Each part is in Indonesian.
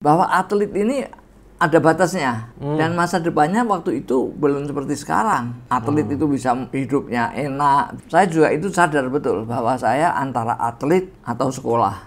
bahwa atlet ini ada batasnya dan masa depannya waktu itu belum seperti sekarang. Atlet itu bisa hidupnya enak. Saya juga itu sadar betul bahwa saya antara atlet atau sekolah.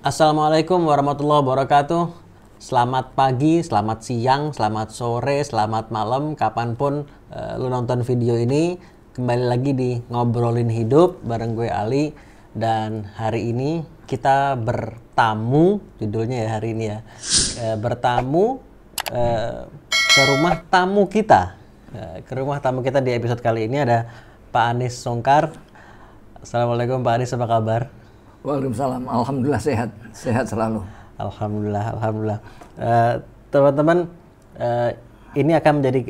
Assalamualaikum warahmatullahi wabarakatuh. Selamat pagi, selamat siang, selamat sore, selamat malam, kapanpun lu nonton video ini. Kembali lagi di Ngobrolin Hidup bareng gue Ali. Dan hari ini kita bertamu, judulnya ya hari ini ya, bertamu ke rumah tamu kita. Ke rumah tamu kita di episode kali ini ada Pak Anies Songkar. Assalamualaikum Pak Anies, apa kabar? Waalaikumsalam, alhamdulillah sehat, sehat selalu. Alhamdulillah. Teman-teman, ini akan menjadi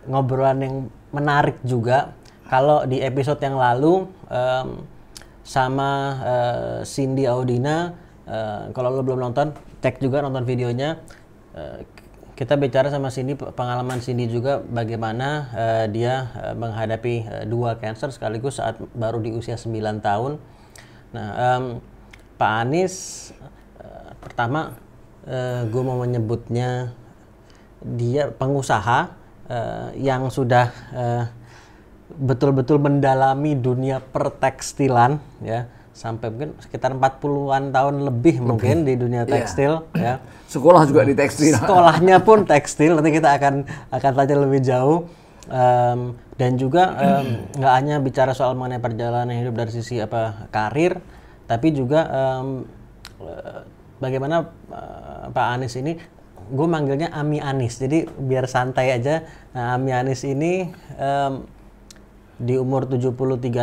ngobrolan yang menarik juga. Kalau di episode yang lalu sama Cindy Audina, kalau lo belum nonton, cek juga nonton videonya. Kita bicara sama Cindy, pengalaman Cindy juga bagaimana dia menghadapi dua cancer sekaligus saat baru di usia 9 tahun. Nah, Pak Anies, pertama gue mau menyebutnya dia pengusaha yang sudah betul-betul mendalami dunia pertekstilan ya, sampai mungkin sekitar 40-an tahun lebih mungkin di dunia tekstil ya. Sekolah juga di tekstil. Sekolahnya pun tekstil, nanti kita akan tanya lebih jauh. Dan juga nggak hanya bicara soal mengenai perjalanan hidup dari sisi karir, tapi juga bagaimana Pak Anies ini, gue manggilnya Ami Anies, jadi biar santai aja. Nah, Ami Anies ini di umur 73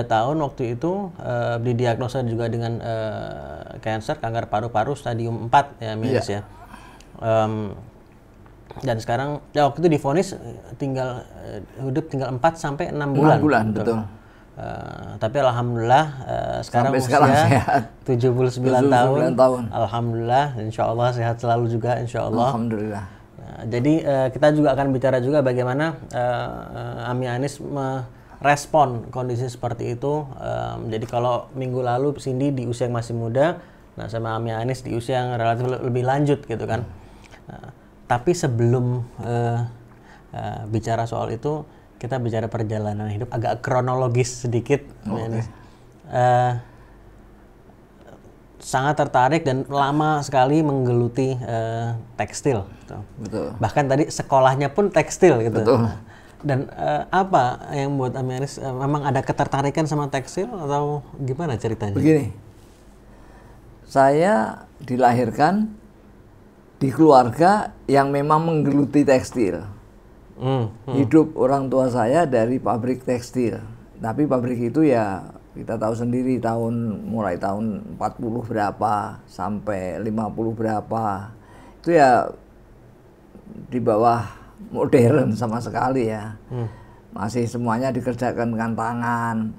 tahun waktu itu didiagnosa juga dengan kanker paru-paru stadium 4 ya, Ami Anies ya. Dan sekarang ya waktu itu divonis tinggal hidup tinggal 4 sampai 6 bulan. 6 bulan, betul. Tapi alhamdulillah sekarang usia 79 tahun. Alhamdulillah, insyaallah sehat selalu juga insyaallah. Alhamdulillah. Jadi kita juga akan bicara juga bagaimana Ami Anies merespon kondisi seperti itu. Jadi kalau minggu lalu Cindy di usia yang masih muda, nah sama Ami Anies di usia yang relatif lebih lanjut gitu kan. Tapi sebelum bicara soal itu, kita bicara perjalanan hidup agak kronologis sedikit. Okay. Sangat tertarik dan lama sekali menggeluti tekstil. Gitu. Betul. Bahkan tadi sekolahnya pun tekstil gitu. Betul. Dan apa yang buat Ami Anies memang ada ketertarikan sama tekstil atau gimana ceritanya? Begini, saya dilahirkan di keluarga yang memang menggeluti tekstil. Hidup orang tua saya dari pabrik tekstil. Tapi pabrik itu ya kita tahu sendiri mulai tahun 40 berapa sampai 50 berapa. Itu ya di bawah modern sama sekali ya. Masih semuanya dikerjakan dengan tangan.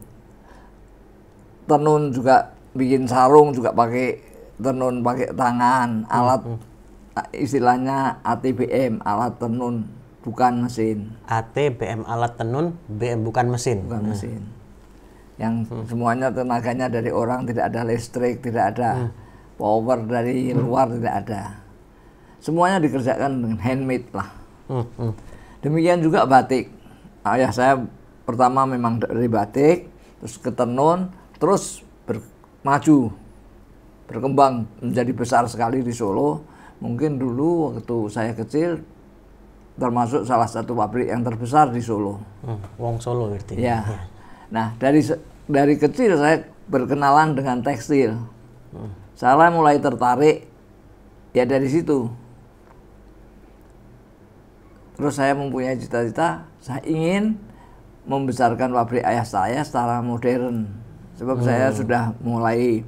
Tenun juga, bikin sarung juga pakai tenun, pakai tangan. Alat istilahnya ATBM, alat tenun bukan mesin. ATBM, alat tenun, BM bukan mesin. Bukan mesin. Yang semuanya tenaganya dari orang, tidak ada listrik, tidak ada power dari luar, tidak ada. Semuanya dikerjakan dengan handmade lah. Demikian juga batik. Ayah saya pertama memang dari batik, terus ke tenun, terus maju, berkembang menjadi besar sekali di Solo. Mungkin dulu waktu saya kecil termasuk salah satu pabrik yang terbesar di Solo. Wong Solo berarti. Ya. Nah, dari kecil saya berkenalan dengan tekstil. Saya mulai tertarik ya dari situ. Terus saya mempunyai cita-cita, saya ingin membesarkan pabrik ayah saya secara modern. Sebab saya sudah mulai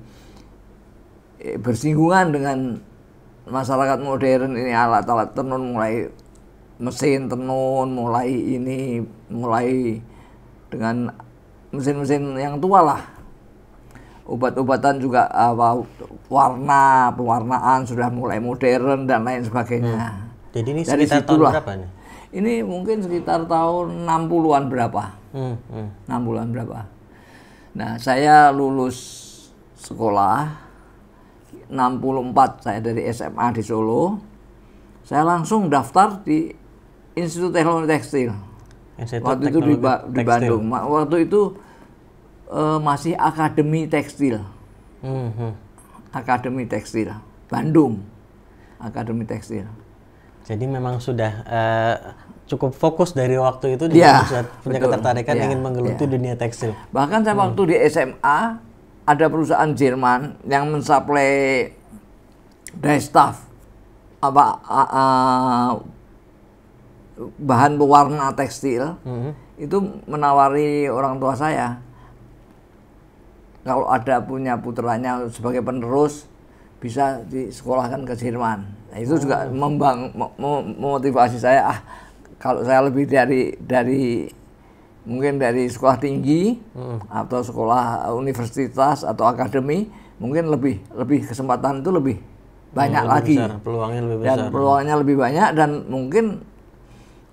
bersinggungan dengan masyarakat modern ini, alat-alat tenun, mulai mesin tenun, mulai dengan mesin-mesin yang tua lah. Obat-obatan juga pewarnaan sudah mulai modern dan lain sebagainya. Jadi ini sekitar tahun berapa nih? Ini mungkin sekitar tahun 60-an berapa. 60-an berapa. Nah, saya lulus sekolah 64 saya dari SMA di Solo. Saya langsung daftar di Institut Teknologi Tekstil. Waktu itu di Bandung. Waktu itu masih Akademi Tekstil. Akademi Tekstil Bandung. Akademi Tekstil. Jadi memang sudah cukup fokus dari waktu itu dia sudah punya ketertarikan ingin menggeluti dunia tekstil. Bahkan saya waktu di SMA ada perusahaan Jerman yang mensuplai dyestuff bahan pewarna tekstil. Itu menawari orang tua saya kalau ada punya putranya sebagai penerus bisa disekolahkan ke Jerman. Nah, itu juga memotivasi saya, kalau saya lebih dari mungkin dari sekolah tinggi atau sekolah universitas atau akademi, mungkin lebih kesempatan itu lebih banyak lagi besar, peluangnya lebih besar. Dan peluangnya lebih banyak, dan mungkin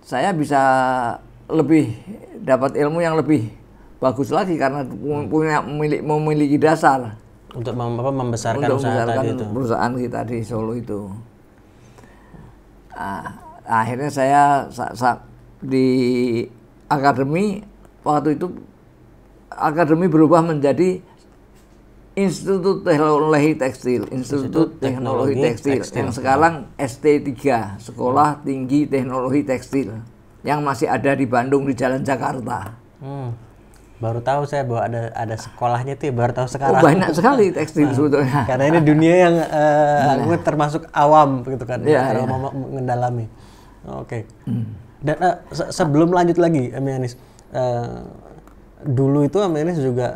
saya bisa lebih dapat ilmu yang lebih bagus lagi karena memiliki dasar untuk membesarkan perusahaan kita di Solo itu. Akhirnya saya di akademi, waktu itu akademi berubah menjadi Institut Teknologi Tekstil, Institut Teknologi Tekstil yang sekarang ST3, Sekolah Tinggi Teknologi Tekstil, yang masih ada di Bandung di Jalan Jakarta. Baru tahu saya bahwa ada sekolahnya tuh, baru tahu sekarang. Banyak sekali tekstil sebetulnya. Karena ini dunia yang termasuk awam gitu kan, kalau mau mengendalami. Oke. Dan sebelum lanjut lagi, Amianis, dulu itu Amianis juga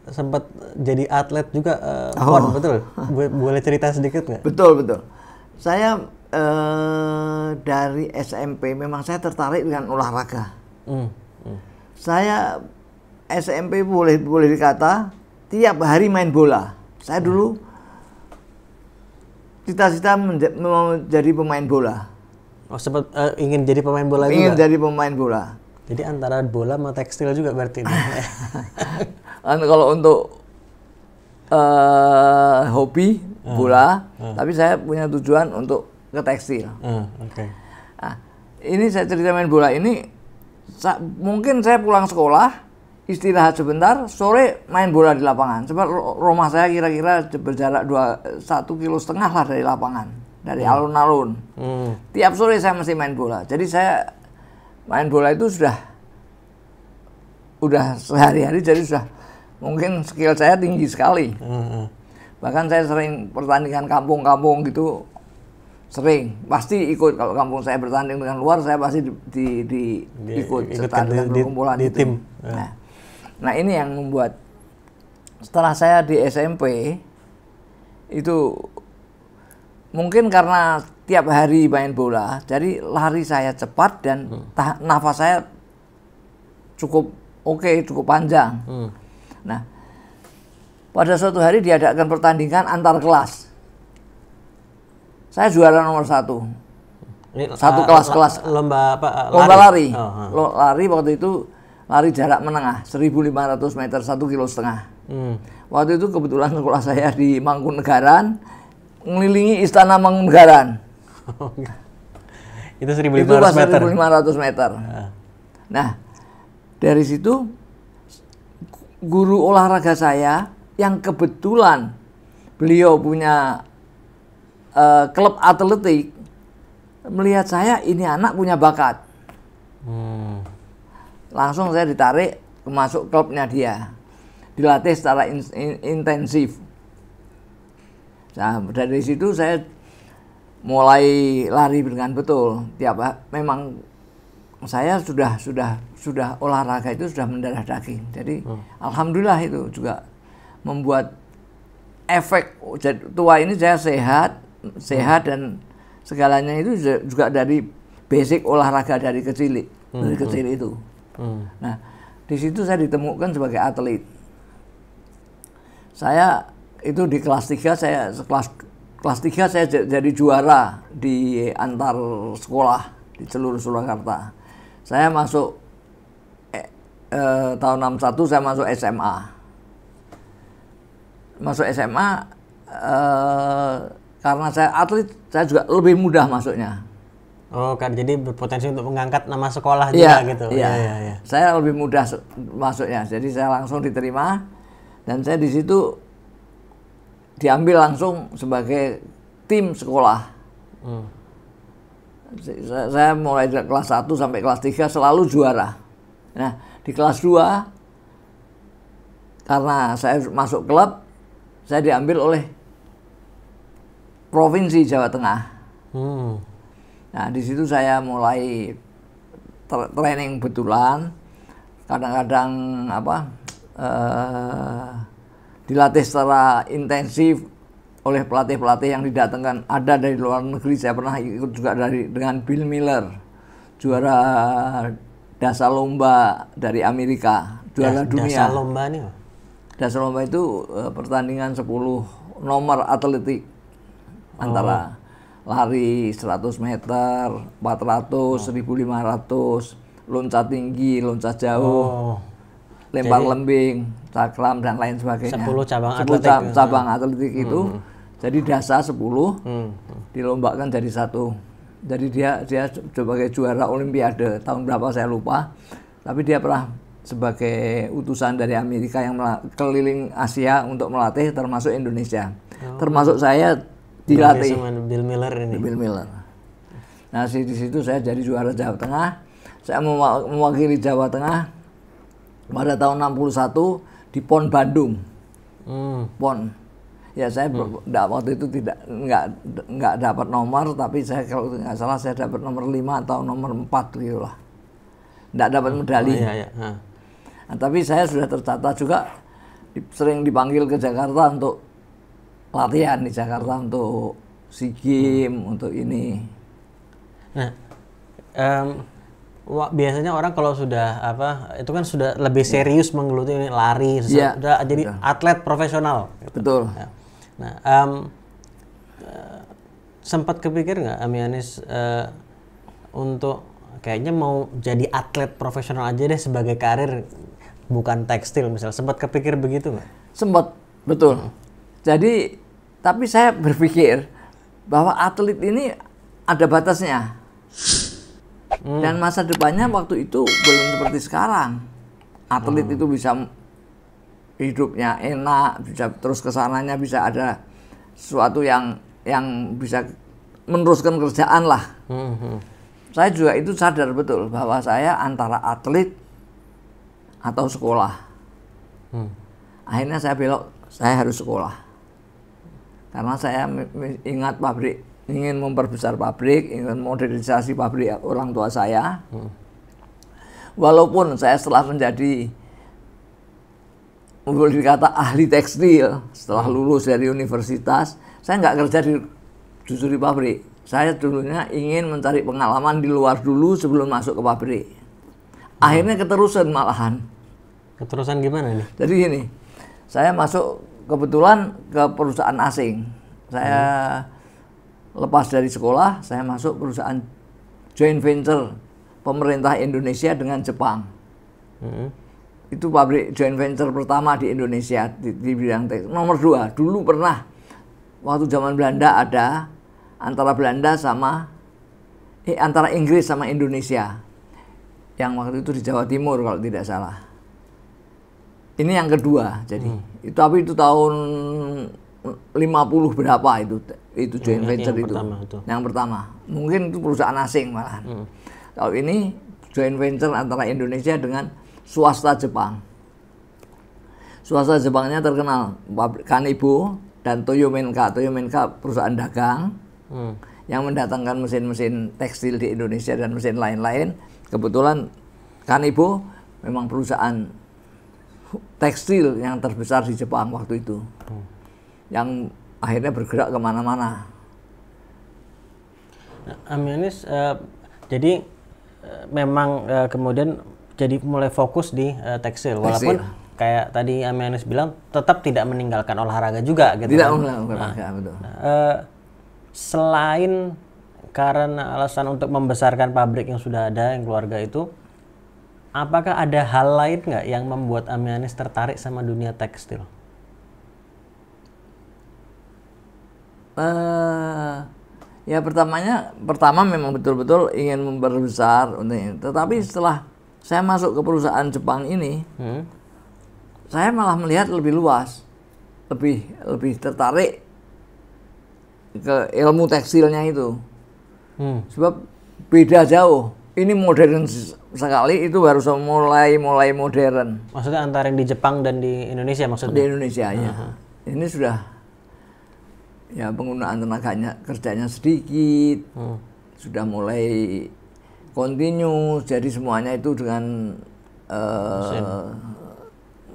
sempat jadi atlet juga, PON, betul? Boleh cerita sedikit nggak? Betul. Saya dari SMP memang saya tertarik dengan olahraga. Saya SMP boleh dikata tiap hari main bola. Saya dulu cita-cita menjadi pemain bola. Oh, sempat ingin jadi pemain bola juga? Ingin jadi pemain bola. Jadi antara bola sama tekstil juga berarti ini. Kalau untuk hobi bola, tapi saya punya tujuan untuk ke tekstil. Okay. Nah, ini saya cerita main bola ini, mungkin saya pulang sekolah, istirahat sebentar, sore main bola di lapangan. Sebab rumah saya kira-kira berjarak 1,5 kilo lah dari lapangan, dari alun-alun. Tiap sore saya mesti main bola. Jadi saya main bola itu udah sehari-hari, jadi sudah mungkin skill saya tinggi sekali. Bahkan saya sering pertandingan kampung-kampung gitu, sering pasti ikut. Kalau kampung saya bertanding dengan luar, saya pasti ikut serta dengan perkumpulan di itu. Tim. Nah ini yang membuat setelah saya di SMP itu, mungkin karena tiap hari main bola, jadi lari saya cepat dan nafas saya cukup cukup panjang. Nah, pada suatu hari diadakan pertandingan antar kelas. Saya juara nomor 1. Satu kelas-kelas. Lomba apa? Lomba lari. Lari waktu itu lari jarak menengah, 1.500 meter, 1,5 kilo. Waktu itu kebetulan sekolah saya di Mangkunegaran, ngelilingi Istana Mangkunegaran. Itu 1.500 meter. 1.500 meter. Nah, dari situ guru olahraga saya yang kebetulan beliau punya klub atletik, melihat saya ini anak punya bakat. Langsung saya ditarik masuk klubnya dia, dilatih secara intensif. Nah, dari situ saya mulai lari dengan betul. Memang saya sudah olahraga itu sudah mendarah daging. Jadi alhamdulillah itu juga membuat efek tua ini saya sehat dan segalanya itu juga dari basic olahraga dari kecil itu. Nah, di situ saya ditemukan sebagai atlet. Saya itu di kelas 3 kelas 3 saya jadi juara di antar sekolah di seluruh Surakarta. Saya masuk tahun 61 saya masuk SMA. masuk SMA karena saya atlet, saya juga lebih mudah masuknya. Oh, kan jadi berpotensi untuk mengangkat nama sekolah juga gitu. Iya. Saya lebih mudah masuknya. Jadi saya langsung diterima dan saya di situ diambil langsung sebagai tim sekolah. Saya mulai dari kelas 1 sampai kelas 3 selalu juara. Nah, di kelas 2 karena saya masuk klub, saya diambil oleh Provinsi Jawa Tengah. Nah, di situ saya mulai training betulan, kadang-kadang dilatih secara intensif oleh pelatih-pelatih yang didatangkan, ada dari luar negeri. Saya pernah ikut juga dengan Bill Miller, juara dasar lomba dari Amerika, juara dunia. Dasar lomba nih? Dasar lomba itu pertandingan 10 nomor atletik antara lari 100 meter, 400, 1500, loncat tinggi, loncat jauh, lempar lembing, cakram dan lain sebagainya. 10 cabang 10 atletik. cabang atletik itu. Jadi dasar 10 dilombakan jadi satu. Jadi dia sebagai juara olimpiade tahun berapa saya lupa. Tapi dia pernah sebagai utusan dari Amerika yang keliling Asia untuk melatih termasuk Indonesia. Termasuk saya dilatih Bill Miller ini. Bill Miller. Nah, di situ saya jadi juara Jawa Tengah. Saya mewakili Jawa Tengah pada tahun 61 di PON Bandung. PON. Ya, saya waktu itu nggak dapat nomor, tapi saya kalau nggak salah saya dapat nomor 5 atau nomor 4 gitu lah. Nggak dapat medali. Nah, tapi saya sudah tercatat juga sering dipanggil ke Jakarta untuk latihan di Jakarta untuk SEA Games, untuk ini. Nah, biasanya orang kalau sudah itu kan sudah lebih serius menggeluti ini lari, sudah jadi atlet profesional. Gitu. Betul. Nah, sempat kepikir nggak Amianis untuk kayaknya mau jadi atlet profesional aja deh sebagai karir, bukan tekstil misalnya. Sempat kepikir begitu nggak? Sempat, betul. Jadi tapi saya berpikir bahwa atlet ini ada batasnya. Dan masa depannya waktu itu belum seperti sekarang. Atlet itu bisa hidupnya enak, bisa terus kesananya, bisa ada sesuatu yang bisa meneruskan kerjaan lah. Saya juga itu sadar betul bahwa saya antara atlet atau sekolah. Akhirnya saya belok, saya harus sekolah. Karena saya ingat pabrik, ingin memperbesar pabrik, ingin modernisasi pabrik orang tua saya. Walaupun saya setelah menjadi, boleh dikata ahli tekstil, setelah lulus dari universitas, saya nggak kerja justru di pabrik. Saya dulunya ingin mencari pengalaman di luar dulu sebelum masuk ke pabrik. Akhirnya keterusan malahan. Keterusan gimana nih? Jadi gini, saya masuk kebetulan ke perusahaan asing. Saya lepas dari sekolah, saya masuk perusahaan joint venture pemerintah Indonesia dengan Jepang. Itu pabrik joint venture pertama di Indonesia di bidang tekstil. Nomor 2, dulu pernah waktu zaman Belanda ada antara antara Inggris sama Indonesia. Yang waktu itu di Jawa Timur kalau tidak salah. Ini yang kedua, jadi tapi itu tahun 50 berapa itu joint venture itu. Yang pertama, mungkin itu perusahaan asing malahan. Kalau ini joint venture antara Indonesia dengan swasta Jepang. Swasta Jepangnya terkenal, Kanibo dan Toyomenka. Toyomenka perusahaan dagang yang mendatangkan mesin-mesin tekstil di Indonesia dan mesin lain-lain. Kebetulan Kanibo memang perusahaan tekstil yang terbesar di Jepang waktu itu, yang akhirnya bergerak kemana-mana. Nah, Amianis, jadi memang kemudian jadi mulai fokus di tekstil, walaupun kayak tadi Amianis bilang tetap tidak meninggalkan olahraga juga, gitu. Tidak meninggalkan olahraga, betul. Selain karena alasan untuk membesarkan pabrik yang sudah ada, yang keluarga itu, apakah ada hal lain nggak yang membuat Amianis tertarik sama dunia tekstil? Ya pertama memang betul-betul ingin memperbesar untuk ini. Tetapi setelah saya masuk ke perusahaan Jepang ini, saya malah melihat lebih luas, lebih tertarik ke ilmu tekstilnya itu. Sebab beda jauh. Ini modern sekali, itu baru mulai modern. Maksudnya antara yang di Jepang dan di Indonesia maksudnya? Di Indonesia ya. Ini sudah ya penggunaan tenaganya kerjanya sedikit, sudah mulai continue, jadi semuanya itu dengan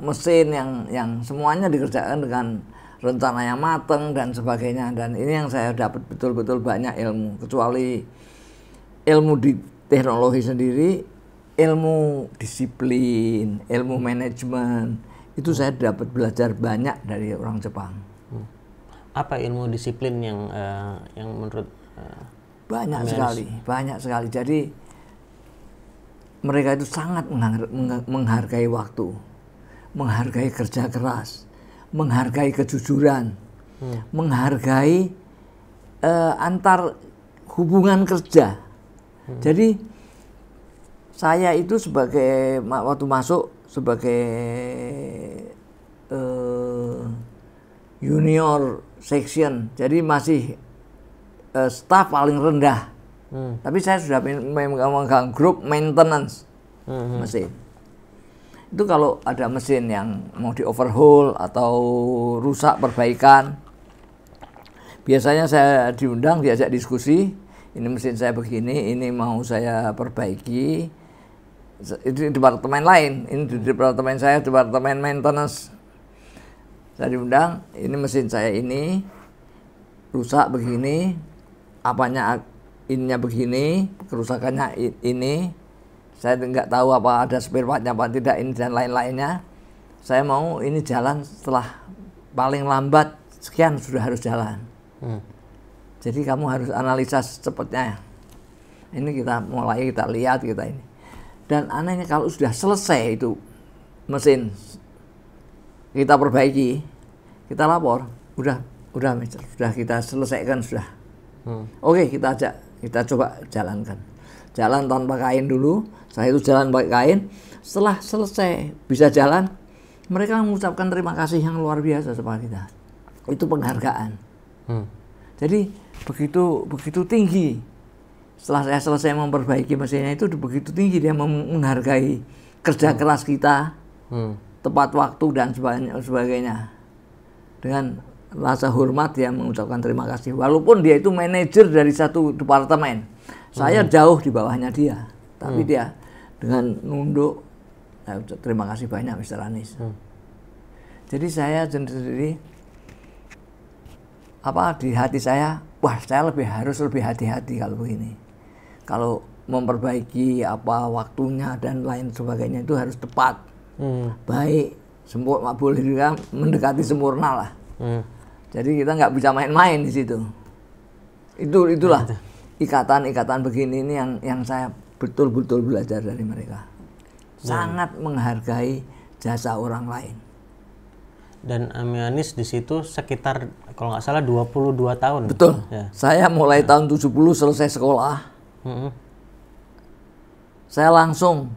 mesin yang semuanya dikerjakan dengan rencana yang matang dan sebagainya. Dan ini yang saya dapat betul-betul banyak ilmu, kecuali ilmu di teknologi sendiri, ilmu disiplin, ilmu manajemen, itu saya dapat belajar banyak dari orang Jepang. Apa ilmu disiplin yang menurut banyak sekali. Jadi mereka itu sangat menghargai waktu, menghargai kerja keras, menghargai kejujuran, menghargai antar hubungan kerja. Jadi saya itu sebagai waktu masuk sebagai junior section, jadi masih staff paling rendah. Tapi saya sudah memegang grup maintenance mesin. Itu kalau ada mesin yang mau di overhaul atau rusak perbaikan, biasanya saya diundang, diajak diskusi. Ini mesin saya begini, ini mau saya perbaiki. Itu di departemen lain, ini di departemen saya, departemen maintenance. Saya diundang, ini mesin saya ini rusak begini, apanya ininya begini, kerusakannya ini, saya nggak tahu apa ada spare partnya apa tidak ini dan lain-lainnya. Saya mau ini jalan setelah paling lambat sekian sudah harus jalan. Jadi kamu harus analisa secepatnya. Ini kita lihat kita ini. Dan anehnya kalau sudah selesai itu mesin kita perbaiki, kita lapor, udah Mister, sudah kita selesaikan sudah. Oke, kita coba jalankan. Jalan tanpa kain dulu, saya itu jalan pakai kain. Setelah selesai bisa jalan, mereka mengucapkan terima kasih yang luar biasa sama kita. Itu penghargaan. Jadi begitu tinggi. Setelah saya selesai memperbaiki mesinnya itu begitu tinggi, dia menghargai kerja keras kita, tepat waktu dan sebagainya. Dengan rasa hormat dia mengucapkan terima kasih. Walaupun dia itu manajer dari satu departemen, saya jauh di bawahnya dia, tapi dia dengan nunduk, terima kasih banyak Mr. Anis. Jadi saya sendiri di hati saya, wah saya harus lebih hati-hati kalau begini. Kalau memperbaiki waktunya dan lain sebagainya itu harus tepat, baik, sempurna, boleh juga mendekati sempurna lah. Jadi kita nggak bisa main-main di situ. Itulah ikatan begini ini yang saya betul-betul belajar dari mereka. Sangat menghargai jasa orang lain. Dan Ami Anis di situ sekitar kalau nggak salah 22 tahun. Betul. Ya. Saya mulai tahun 70 selesai sekolah. Saya langsung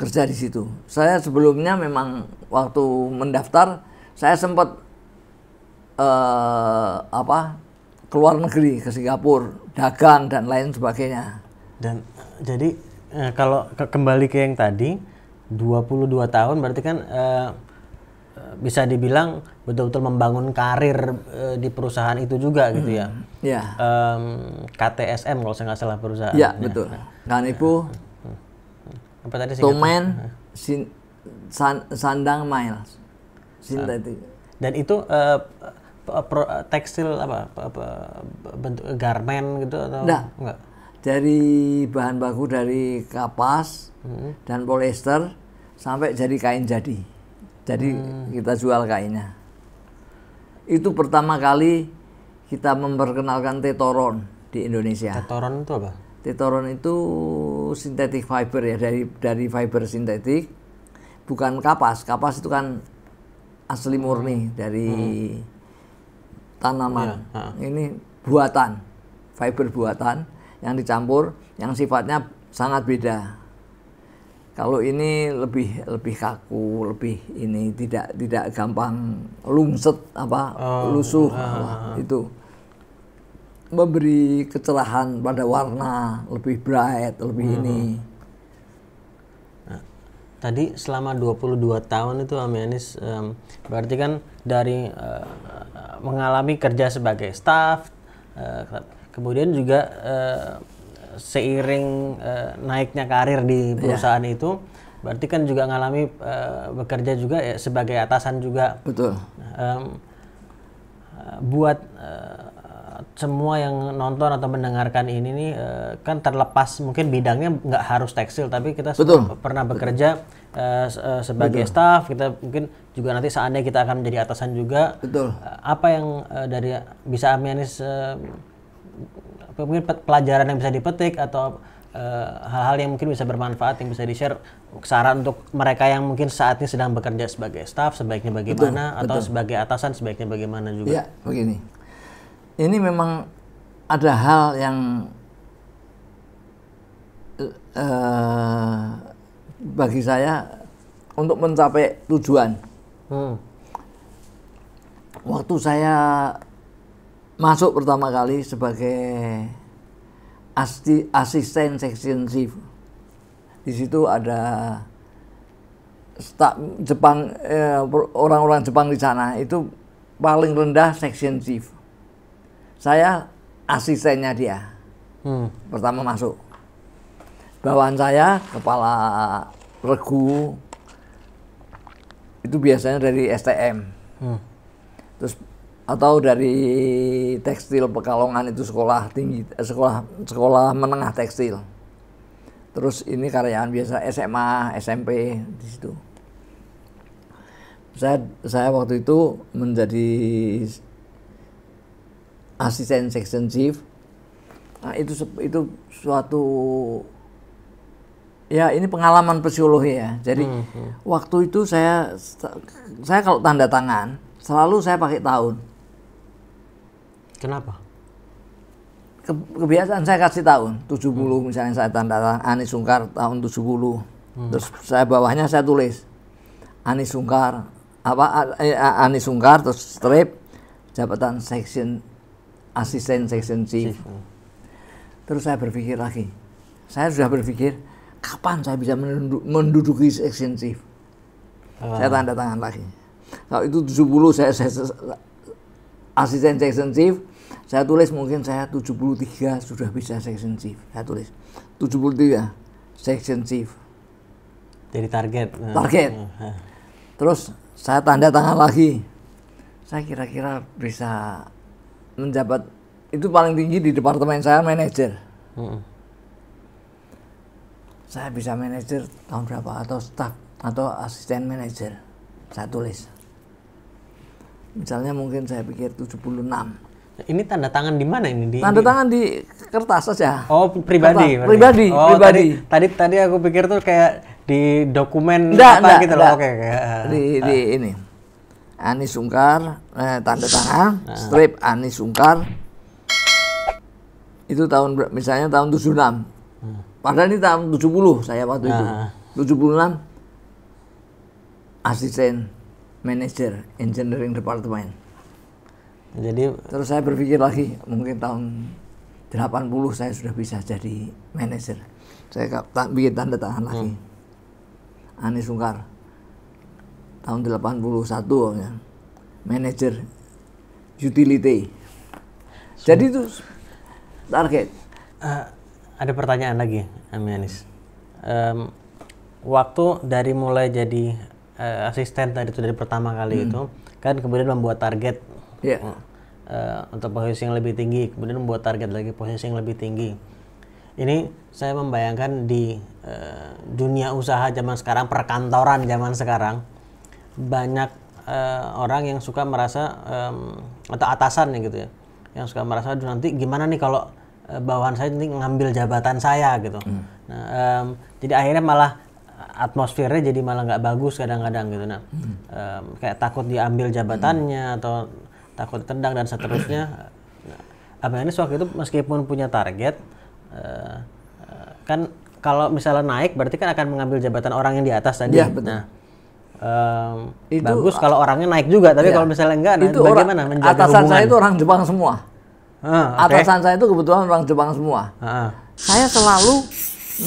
kerja di situ. Saya sebelumnya memang waktu mendaftar saya sempat keluar negeri ke Singapura, dagang dan lain sebagainya. Dan jadi kalau kembali ke yang tadi 22 tahun berarti kan bisa dibilang betul-betul membangun karir di perusahaan itu juga gitu ya. Ya. KTSM kalau saya nggak salah perusahaan. Ya betul. Kan Ibu. Apa tadi sih? Tomen Sandang Miles. Sintetik. Dan itu tekstil bentuk garmen gitu atau enggak? Dari bahan baku dari kapas dan polyester sampai jadi kain jadi. Jadi kita jual kainnya. Itu pertama kali kita memperkenalkan tetoron di Indonesia. Tetoron itu apa? Tetoron itu synthetic fiber ya, dari fiber sintetik, bukan kapas. Kapas itu kan asli murni dari tanaman. Ini buatan, fiber buatan yang dicampur, yang sifatnya sangat beda. Kalau ini lebih kaku, lebih ini tidak gampang lungset lusuh itu. Memberi kecerahan pada warna, lebih bright, lebih ini. Tadi selama 22 tahun itu Amianis berarti kan dari mengalami kerja sebagai staf, kemudian juga seiring naiknya karir di perusahaan itu, berarti kan juga mengalami bekerja juga ya, sebagai atasan juga. Betul. Buat semua yang nonton atau mendengarkan ini nih kan terlepas mungkin bidangnya nggak harus tekstil, tapi kita semua pernah bekerja sebagai staf, kita mungkin juga nanti seandainya kita akan menjadi atasan juga. Betul. Apa yang dari bisa Amianis mungkin pelajaran yang bisa dipetik atau hal-hal yang mungkin bisa bermanfaat yang bisa di-share, saran untuk mereka yang mungkin saat ini sedang bekerja sebagai staf sebaiknya bagaimana, atau sebagai atasan sebaiknya bagaimana juga? Ya, begini. Ini memang ada hal yang bagi saya untuk mencapai tujuan. Waktu saya masuk pertama kali sebagai asisten section chief, di situ ada Jepang, orang-orang Jepang di sana itu paling rendah section chief. Saya asistennya dia. Pertama masuk. Bawahan saya kepala regu itu biasanya dari STM. Terus atau dari tekstil Pekalongan, itu sekolah tinggi, sekolah menengah tekstil. Terus ini karyawan biasa SMA, SMP di situ. Saya waktu itu menjadi asisten section chief. Nah, itu suatu ya ini pengalaman psikologi ya. Jadi waktu itu saya kalau tanda tangan selalu saya pakai tahun. Kenapa? Kebiasaan saya kasih tahun 70, misalnya saya tanda tangan Ani Sungkar tahun 70. Terus saya bawahnya saya tulis Ani Sungkar Ani Sungkar, terus strip jabatan asisten section chief. Terus saya berpikir lagi. Saya sudah berpikir kapan saya bisa menduduki section chief. Saya tanda tangan lagi. Kalau itu 70 saya asisten section chief, saya tulis mungkin saya 73 sudah bisa section chief. Saya tulis 73 section chief. Jadi target. Terus saya tanda tangan lagi. Saya kira-kira bisa menjabat itu paling tinggi di departemen saya, manajer. Saya bisa manajer tahun berapa, atau staff atau asisten manajer. Saya tulis. Misalnya mungkin saya pikir 76. Ini tanda tangan di mana ini? Tanda tangan di kertas saja. Oh, pribadi. Pribadi. Tadi aku pikir tuh kayak di dokumen gitu loh. Oke. Di ini. Ani Sungkar, tanda tangan, strip Ani Sungkar. Itu misalnya tahun 76. Padahal ini tahun 70 saya waktu itu. 76 asisten manager engineering department. Jadi terus saya berpikir lagi, mungkin tahun 80 saya sudah bisa jadi manajer. Saya bikin tanda tangan lagi. Ani Sungkar tahun 81 ya. Manajer utility. Jadi itu target. Ada pertanyaan lagi, Amianis. Waktu dari mulai jadi asisten tadi itu dari pertama kali itu, kan kemudian membuat target untuk posisi yang lebih tinggi, kemudian membuat target lagi posisi yang lebih tinggi. Ini saya membayangkan di dunia usaha zaman sekarang, perkantoran zaman sekarang, banyak orang yang suka merasa atau atasan gitu ya, yang suka merasa nanti gimana nih kalau bawahan saya nanti ngambil jabatan saya gitu. Nah, jadi akhirnya malah atmosfernya jadi malah nggak bagus kadang-kadang gitu. Nah, kayak takut diambil jabatannya atau takut ditendang dan seterusnya. Abang Enis waktu itu meskipun punya target, kan kalau misalnya naik berarti kan akan mengambil jabatan orang yang di atas tadi. Ya, betul. Nah, itu bagus kalau orangnya naik juga, tapi kalau misalnya enggak, nah, itu bagaimana menjaga atasan hubungan? saya itu orang Jepang semua. Atasan saya itu kebetulan orang Jepang semua. Saya selalu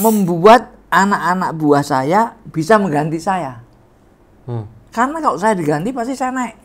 membuat anak-anak buah saya bisa mengganti saya. Karena kalau saya diganti pasti saya naik.